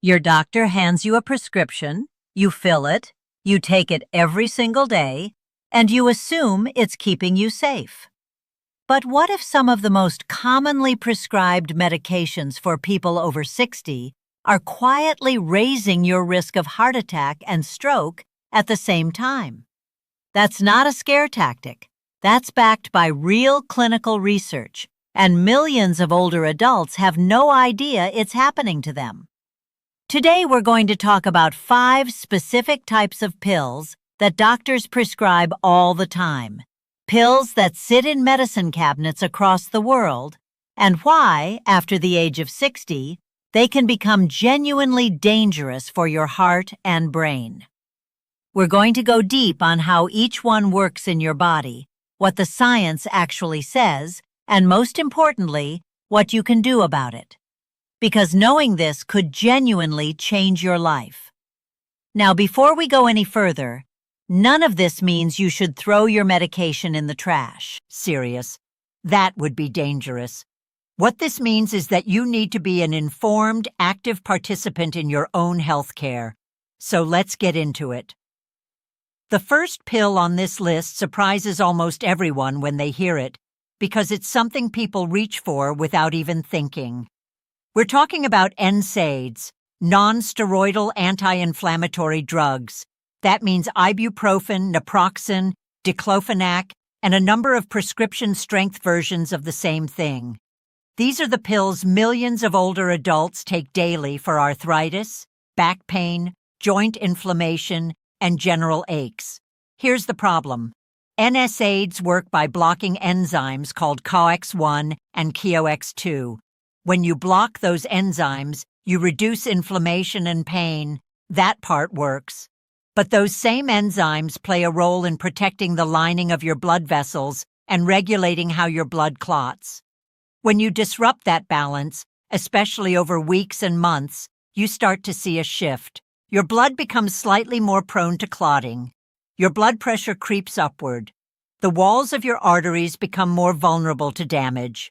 Your doctor hands you a prescription, you fill it, you take it every single day, and you assume it's keeping you safe. But what if some of the most commonly prescribed medications for people over 60 are quietly raising your risk of heart attack and stroke at the same time? That's not a scare tactic. That's backed by real clinical research, and millions of older adults have no idea it's happening to them. Today we're going to talk about 5 specific types of pills that doctors prescribe all the time. Pills that sit in medicine cabinets across the world, and why, after the age of 60, they can become genuinely dangerous for your heart and brain. We're going to go deep on how each one works in your body, what the science actually says, and most importantly, what you can do about it. Because knowing this could genuinely change your life. Now, before we go any further, none of this means you should throw your medication in the trash. Serious. That would be dangerous. What this means is that you need to be an informed, active participant in your own health care. So let's get into it. The first pill on this list surprises almost everyone when they hear it, because it's something people reach for without even thinking. We're talking about NSAIDs, non-steroidal anti-inflammatory drugs. That means ibuprofen, naproxen, diclofenac, and a number of prescription-strength versions of the same thing. These are the pills millions of older adults take daily for arthritis, back pain, joint inflammation, and general aches. Here's the problem. NSAIDs work by blocking enzymes called COX-1 and COX-2. When you block those enzymes, you reduce inflammation and pain. That part works. But those same enzymes play a role in protecting the lining of your blood vessels and regulating how your blood clots. When you disrupt that balance, especially over weeks and months, you start to see a shift. Your blood becomes slightly more prone to clotting. Your blood pressure creeps upward. The walls of your arteries become more vulnerable to damage.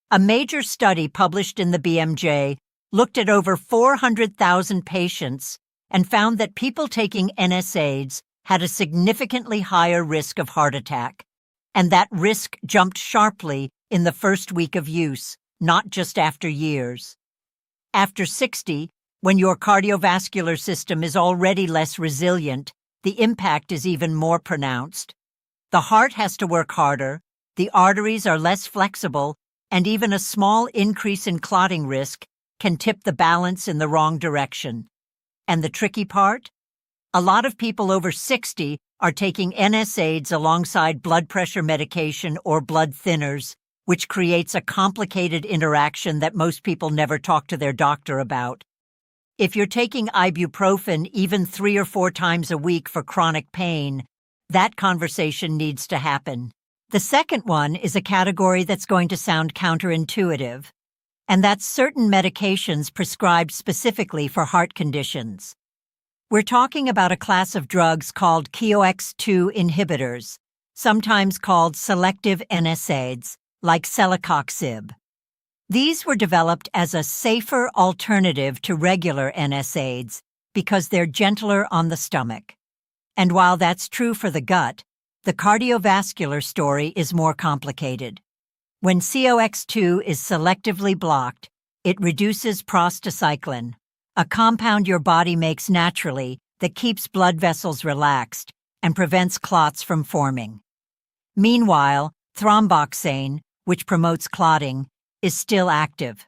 A major study published in the BMJ looked at over 400,000 patients and found that people taking NSAIDs had a significantly higher risk of heart attack, and that risk jumped sharply in the first week of use, not just after years. After 60, when your cardiovascular system is already less resilient, the impact is even more pronounced. The heart has to work harder, the arteries are less flexible, and even a small increase in clotting risk can tip the balance in the wrong direction. And the tricky part? A lot of people over 60 are taking NSAIDs alongside blood pressure medication or blood thinners, which creates a complicated interaction that most people never talk to their doctor about. If you're taking ibuprofen even 3 or 4 times a week for chronic pain, that conversation needs to happen. The second one is a category that's going to sound counterintuitive, and that's certain medications prescribed specifically for heart conditions. We're talking about a class of drugs called COX-2 inhibitors, sometimes called selective NSAIDs, like celecoxib. These were developed as a safer alternative to regular NSAIDs because they're gentler on the stomach. And while that's true for the gut, the cardiovascular story is more complicated. When COX-2 is selectively blocked, it reduces prostacyclin, a compound your body makes naturally that keeps blood vessels relaxed and prevents clots from forming. Meanwhile, thromboxane, which promotes clotting, is still active.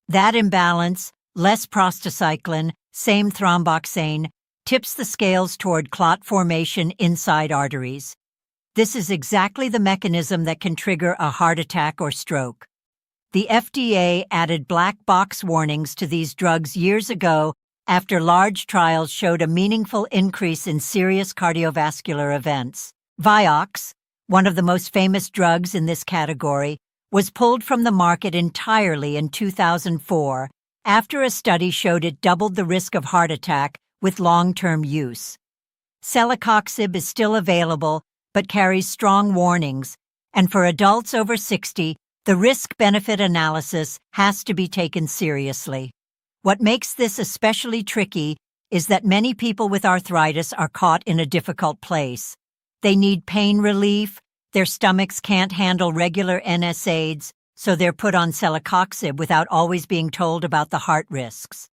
That imbalance, less prostacyclin, same thromboxane, tips the scales toward clot formation inside arteries. This is exactly the mechanism that can trigger a heart attack or stroke. The FDA added black box warnings to these drugs years ago after large trials showed a meaningful increase in serious cardiovascular events. Vioxx, one of the most famous drugs in this category, was pulled from the market entirely in 2004 after a study showed it doubled the risk of heart attack with long-term use. Celecoxib is still available but carries strong warnings, and for adults over 60, the risk-benefit analysis has to be taken seriously. What makes this especially tricky is that many people with arthritis are caught in a difficult place. They need pain relief, their stomachs can't handle regular NSAIDs, so they're put on celecoxib without always being told about the heart risks.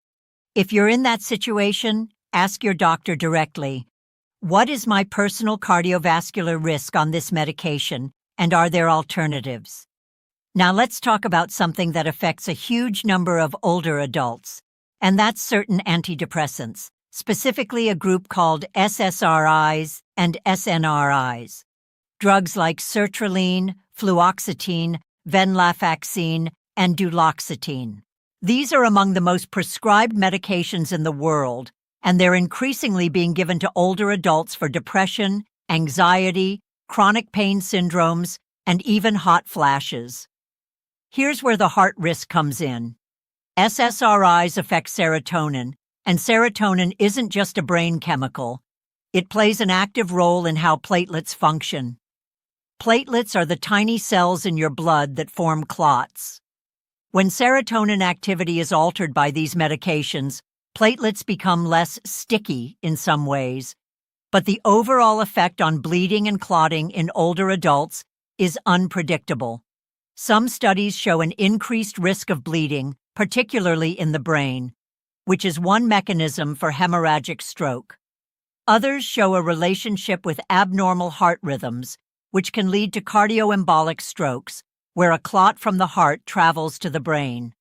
If you're in that situation, ask your doctor directly, what is my personal cardiovascular risk on this medication, and are there alternatives? Now let's talk about something that affects a huge number of older adults, and that's certain antidepressants, specifically a group called SSRIs and SNRIs. Drugs like sertraline, fluoxetine, venlafaxine, and duloxetine. These are among the most prescribed medications in the world, and they're increasingly being given to older adults for depression, anxiety, chronic pain syndromes, and even hot flashes. Here's where the heart risk comes in. SSRIs affect serotonin, and serotonin isn't just a brain chemical. It plays an active role in how platelets function. Platelets are the tiny cells in your blood that form clots. When serotonin activity is altered by these medications, platelets become less sticky in some ways, but the overall effect on bleeding and clotting in older adults is unpredictable. Some studies show an increased risk of bleeding, particularly in the brain, which is one mechanism for hemorrhagic stroke. Others show a relationship with abnormal heart rhythms, which can lead to cardioembolic strokes, where a clot from the heart travels to the brain.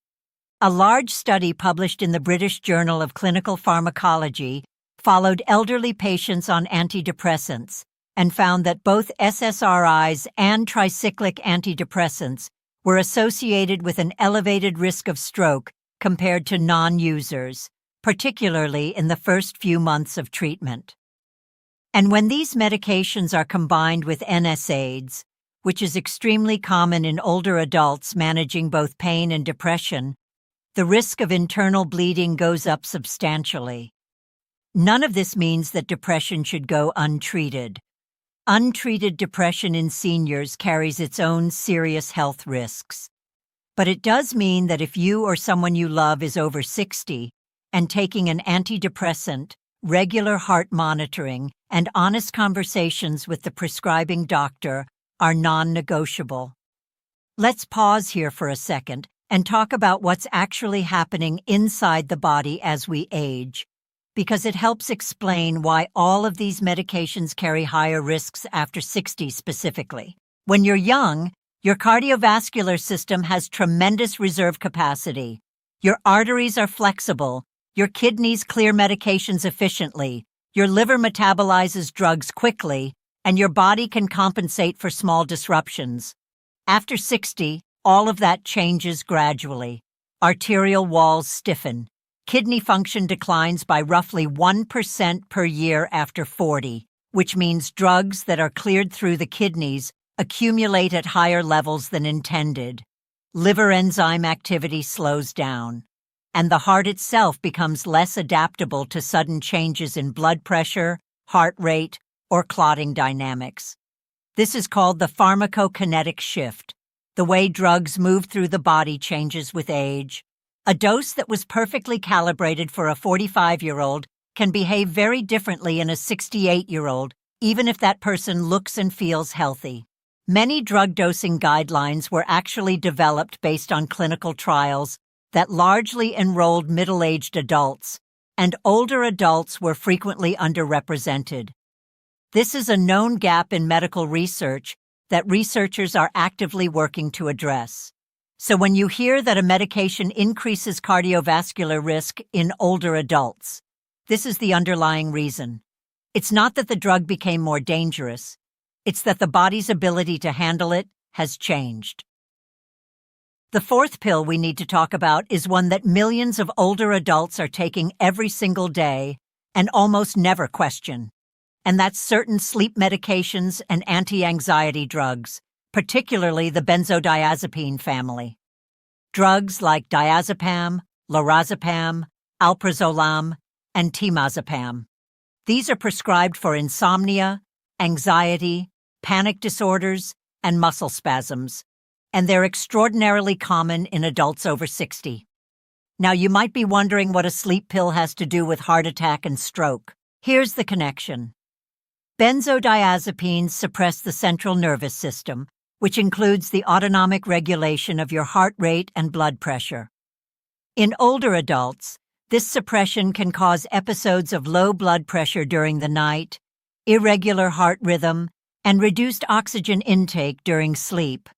A large study published in the British Journal of Clinical Pharmacology followed elderly patients on antidepressants and found that both SSRIs and tricyclic antidepressants were associated with an elevated risk of stroke compared to non-users, particularly in the first few months of treatment. And when these medications are combined with NSAIDs, which is extremely common in older adults managing both pain and depression, the risk of internal bleeding goes up substantially. None of this means that depression should go untreated. Untreated depression in seniors carries its own serious health risks. But it does mean that if you or someone you love is over 60 and taking an antidepressant, regular heart monitoring, and honest conversations with the prescribing doctor are non-negotiable. Let's pause here for a second and talk about what's actually happening inside the body as we age, because it helps explain why all of these medications carry higher risks after 60 specifically. When you're young, your cardiovascular system has tremendous reserve capacity. Your arteries are flexible, your kidneys clear medications efficiently, your liver metabolizes drugs quickly, and your body can compensate for small disruptions. After 60, all of that changes gradually. Arterial walls stiffen. Kidney function declines by roughly 1% per year after 40, which means drugs that are cleared through the kidneys accumulate at higher levels than intended. Liver enzyme activity slows down, and the heart itself becomes less adaptable to sudden changes in blood pressure, heart rate, or clotting dynamics. This is called the pharmacokinetic shift. The way drugs move through the body changes with age. A dose that was perfectly calibrated for a 45-year-old can behave very differently in a 68-year-old, even if that person looks and feels healthy. Many drug dosing guidelines were actually developed based on clinical trials that largely enrolled middle-aged adults, and older adults were frequently underrepresented. This is a known gap in medical research that researchers are actively working to address. So when you hear that a medication increases cardiovascular risk in older adults, this is the underlying reason. It's not that the drug became more dangerous. It's that the body's ability to handle it has changed. The fourth pill we need to talk about is one that millions of older adults are taking every single day and almost never question. And that's certain sleep medications and anti-anxiety drugs, particularly the benzodiazepine family. Drugs like diazepam, lorazepam, alprazolam, and temazepam. These are prescribed for insomnia, anxiety, panic disorders, and muscle spasms, and they're extraordinarily common in adults over 60. Now, you might be wondering what a sleep pill has to do with heart attack and stroke. Here's the connection. Benzodiazepines suppress the central nervous system, which includes the autonomic regulation of your heart rate and blood pressure. In older adults, this suppression can cause episodes of low blood pressure during the night, irregular heart rhythm, and reduced oxygen intake during sleep,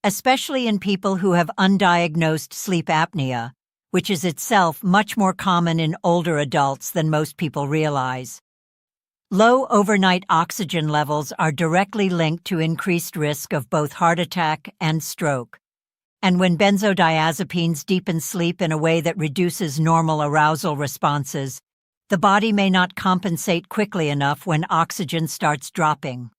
especially in people who have undiagnosed sleep apnea, which is itself much more common in older adults than most people realize. Low overnight oxygen levels are directly linked to increased risk of both heart attack and stroke. And when benzodiazepines deepen sleep in a way that reduces normal arousal responses, the body may not compensate quickly enough when oxygen starts dropping.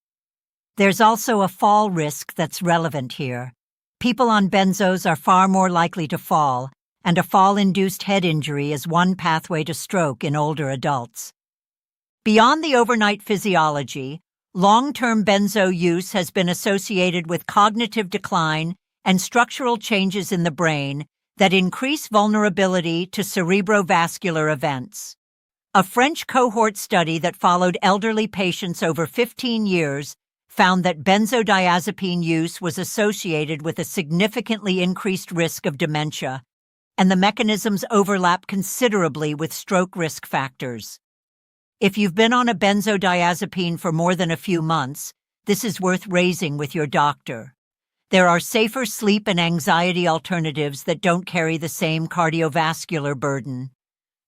There's also a fall risk that's relevant here. People on benzos are far more likely to fall, and a fall-induced head injury is one pathway to stroke in older adults. Beyond the overnight physiology, long-term benzo use has been associated with cognitive decline and structural changes in the brain that increase vulnerability to cerebrovascular events. A French cohort study that followed elderly patients over 15 years found that benzodiazepine use was associated with a significantly increased risk of dementia, and the mechanisms overlap considerably with stroke risk factors. If you've been on a benzodiazepine for more than a few months, this is worth raising with your doctor. There are safer sleep and anxiety alternatives that don't carry the same cardiovascular burden.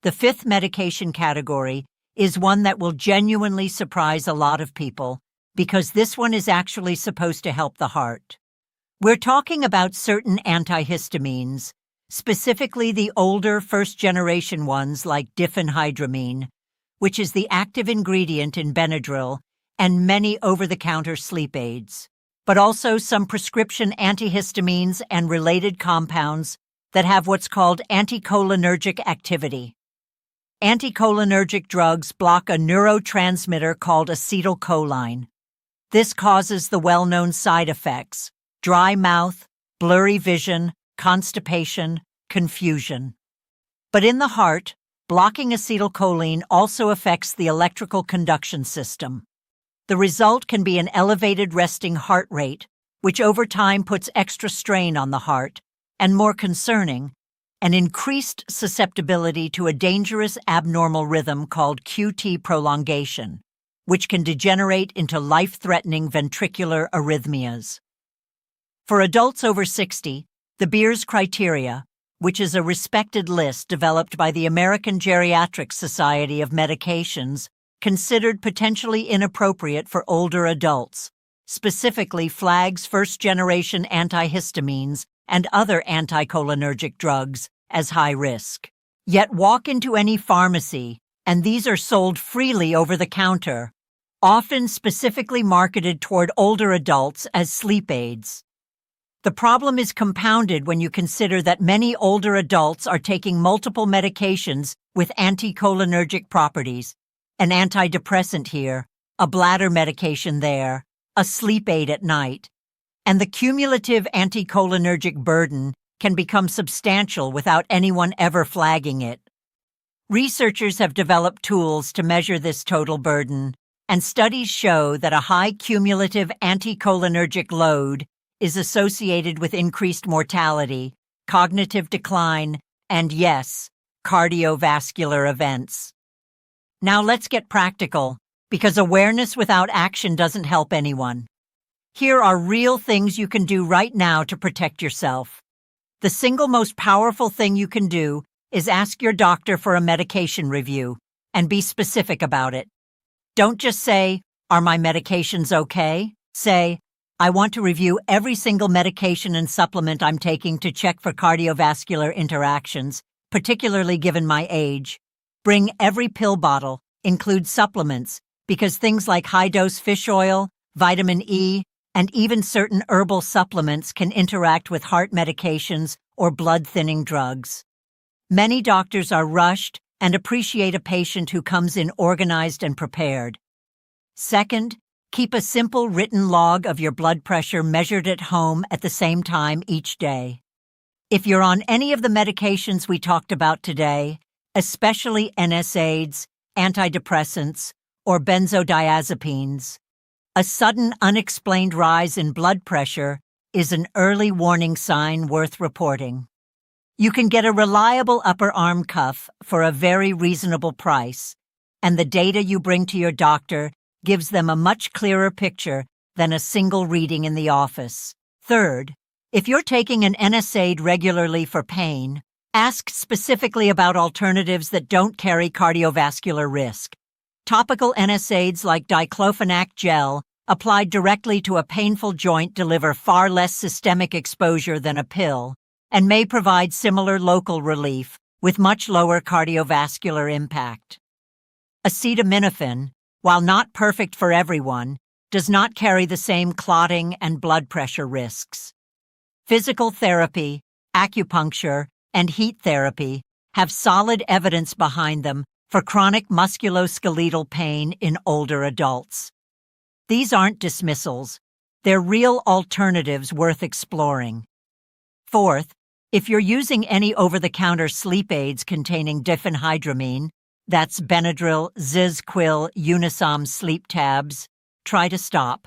The fifth medication category is one that will genuinely surprise a lot of people, because this one is actually supposed to help the heart. We're talking about certain antihistamines, specifically the older first-generation ones like diphenhydramine, which is the active ingredient in Benadryl and many over-the-counter sleep aids, but also some prescription antihistamines and related compounds that have what's called anticholinergic activity. Anticholinergic drugs block a neurotransmitter called acetylcholine. This causes the well-known side effects: dry mouth, blurry vision, constipation, confusion. But in the heart, blocking acetylcholine also affects the electrical conduction system. The result can be an elevated resting heart rate, which over time puts extra strain on the heart, and more concerning, an increased susceptibility to a dangerous abnormal rhythm called QT prolongation, which can degenerate into life-threatening ventricular arrhythmias. For adults over 60, the Beers criteria, which is a respected list developed by the American Geriatric Society of Medications, considered potentially inappropriate for older adults, specifically flags first-generation antihistamines and other anticholinergic drugs as high risk. Yet walk into any pharmacy, and these are sold freely over the counter, often specifically marketed toward older adults as sleep aids. The problem is compounded when you consider that many older adults are taking multiple medications with anticholinergic properties, an antidepressant here, a bladder medication there, a sleep aid at night, and the cumulative anticholinergic burden can become substantial without anyone ever flagging it. Researchers have developed tools to measure this total burden, and studies show that a high cumulative anticholinergic load is associated with increased mortality, cognitive decline, and yes, cardiovascular events. Now let's get practical, because awareness without action doesn't help anyone. Here are real things you can do right now to protect yourself. The single most powerful thing you can do is ask your doctor for a medication review, and be specific about it. Don't just say, "Are my medications okay?" Say, "I want to review every single medication and supplement I'm taking to check for cardiovascular interactions, particularly given my age. Bring every pill bottle, include supplements, because things like high-dose fish oil, vitamin E, and even certain herbal supplements can interact with heart medications or blood-thinning drugs. Many doctors are rushed and appreciate a patient who comes in organized and prepared. Second, keep a simple written log of your blood pressure measured at home at the same time each day. If you're on any of the medications we talked about today, especially NSAIDs, antidepressants, or benzodiazepines, a sudden unexplained rise in blood pressure is an early warning sign worth reporting. You can get a reliable upper arm cuff for a very reasonable price, and the data you bring to your doctor gives them a much clearer picture than a single reading in the office. Third, if you're taking an NSAID regularly for pain, ask specifically about alternatives that don't carry cardiovascular risk. Topical NSAIDs like diclofenac gel applied directly to a painful joint deliver far less systemic exposure than a pill and may provide similar local relief with much lower cardiovascular impact. Acetaminophen, while not perfect for everyone, does not carry the same clotting and blood pressure risks. Physical therapy, acupuncture, and heat therapy have solid evidence behind them for chronic musculoskeletal pain in older adults. These aren't dismissals. They're real alternatives worth exploring. Fourth, if you're using any over-the-counter sleep aids containing diphenhydramine, that's Benadryl, Zizquil, Unisom sleep tabs, try to stop.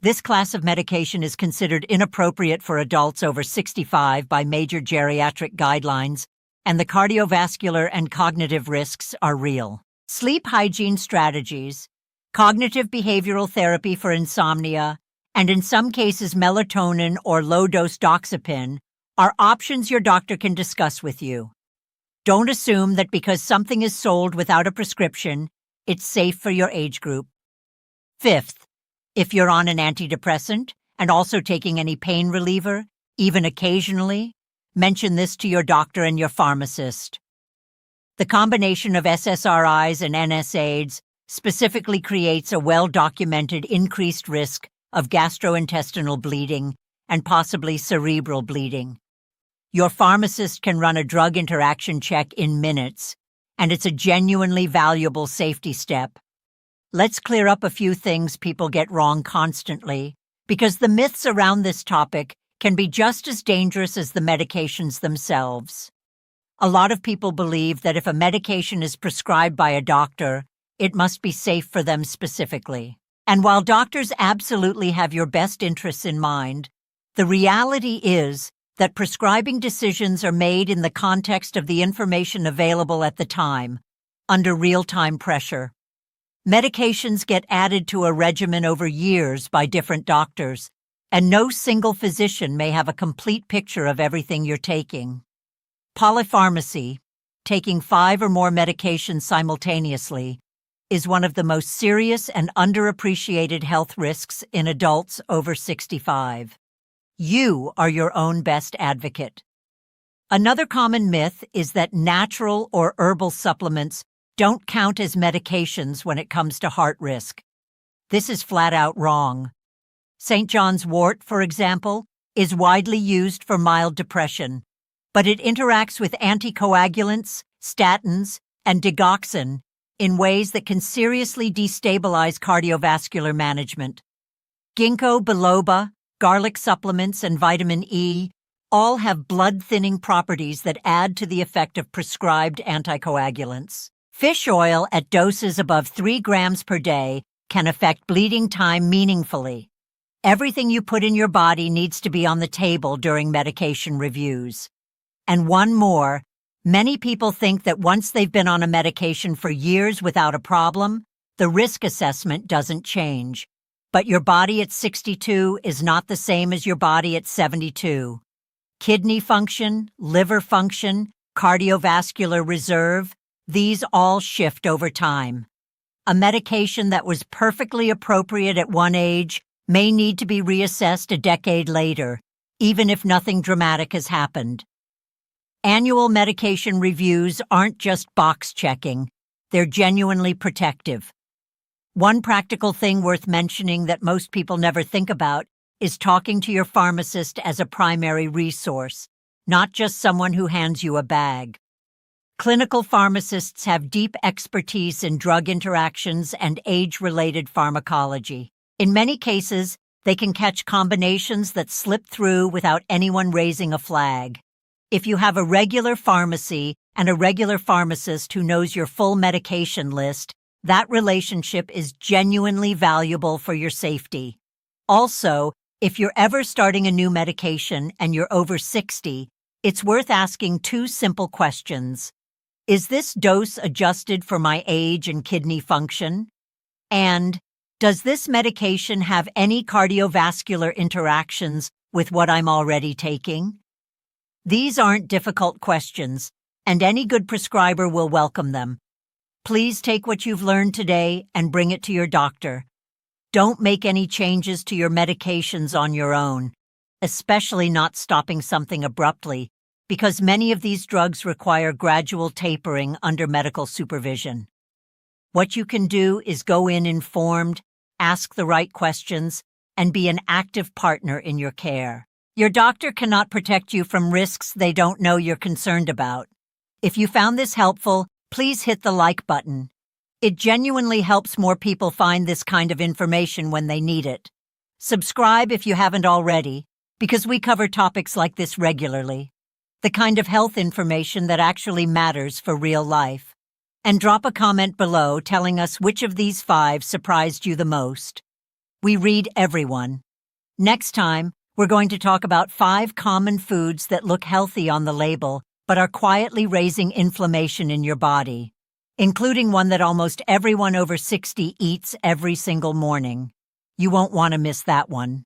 This class of medication is considered inappropriate for adults over 65 by major geriatric guidelines, and the cardiovascular and cognitive risks are real. Sleep hygiene strategies, cognitive behavioral therapy for insomnia, and in some cases melatonin or low-dose doxepin are options your doctor can discuss with you. Don't assume that because something is sold without a prescription, it's safe for your age group. Fifth, if you're on an antidepressant and also taking any pain reliever, even occasionally, mention this to your doctor and your pharmacist. The combination of SSRIs and NSAIDs specifically creates a well-documented increased risk of gastrointestinal bleeding and possibly cerebral bleeding. Your pharmacist can run a drug interaction check in minutes, and it's a genuinely valuable safety step. Let's clear up a few things people get wrong constantly, because the myths around this topic can be just as dangerous as the medications themselves. A lot of people believe that if a medication is prescribed by a doctor, it must be safe for them specifically. And while doctors absolutely have your best interests in mind, the reality is that prescribing decisions are made in the context of the information available at the time, under real-time pressure. Medications get added to a regimen over years by different doctors, and no single physician may have a complete picture of everything you're taking. Polypharmacy, taking 5 or more medications simultaneously, is one of the most serious and underappreciated health risks in adults over 65. You are your own best advocate. Another common myth is that natural or herbal supplements don't count as medications when it comes to heart risk. This is flat out wrong. St. John's wort, for example, is widely used for mild depression, but it interacts with anticoagulants, statins, and digoxin in ways that can seriously destabilize cardiovascular management. Ginkgo biloba, garlic supplements, and vitamin E all have blood-thinning properties that add to the effect of prescribed anticoagulants. Fish oil at doses above 3 grams per day can affect bleeding time meaningfully. Everything you put in your body needs to be on the table during medication reviews. And one more, many people think that once they've been on a medication for years without a problem, the risk assessment doesn't change. But your body at 62 is not the same as your body at 72. Kidney function, liver function, cardiovascular reserve, these all shift over time. A medication that was perfectly appropriate at one age may need to be reassessed a decade later, even if nothing dramatic has happened. Annual medication reviews aren't just box checking, they're genuinely protective. One practical thing worth mentioning that most people never think about is talking to your pharmacist as a primary resource, not just someone who hands you a bag. Clinical pharmacists have deep expertise in drug interactions and age-related pharmacology. In many cases, they can catch combinations that slip through without anyone raising a flag. If you have a regular pharmacy and a regular pharmacist who knows your full medication list, that relationship is genuinely valuable for your safety. Also, if you're ever starting a new medication and you're over 60, it's worth asking 2 simple questions. Is this dose adjusted for my age and kidney function? And does this medication have any cardiovascular interactions with what I'm already taking? These aren't difficult questions, and any good prescriber will welcome them. Please take what you've learned today and bring it to your doctor. Don't make any changes to your medications on your own, especially not stopping something abruptly, because many of these drugs require gradual tapering under medical supervision. What you can do is go in informed, ask the right questions, and be an active partner in your care. Your doctor cannot protect you from risks they don't know you're concerned about. If you found this helpful, please hit the like button. It genuinely helps more people find this kind of information when they need it. Subscribe if you haven't already, because we cover topics like this regularly. The kind of health information that actually matters for real life. And drop a comment below telling us which of these 5 surprised you the most. We read everyone. Next time, we're going to talk about 5 common foods that look healthy on the label but are quietly raising inflammation in your body, including one that almost everyone over 60 eats every single morning. You won't want to miss that one.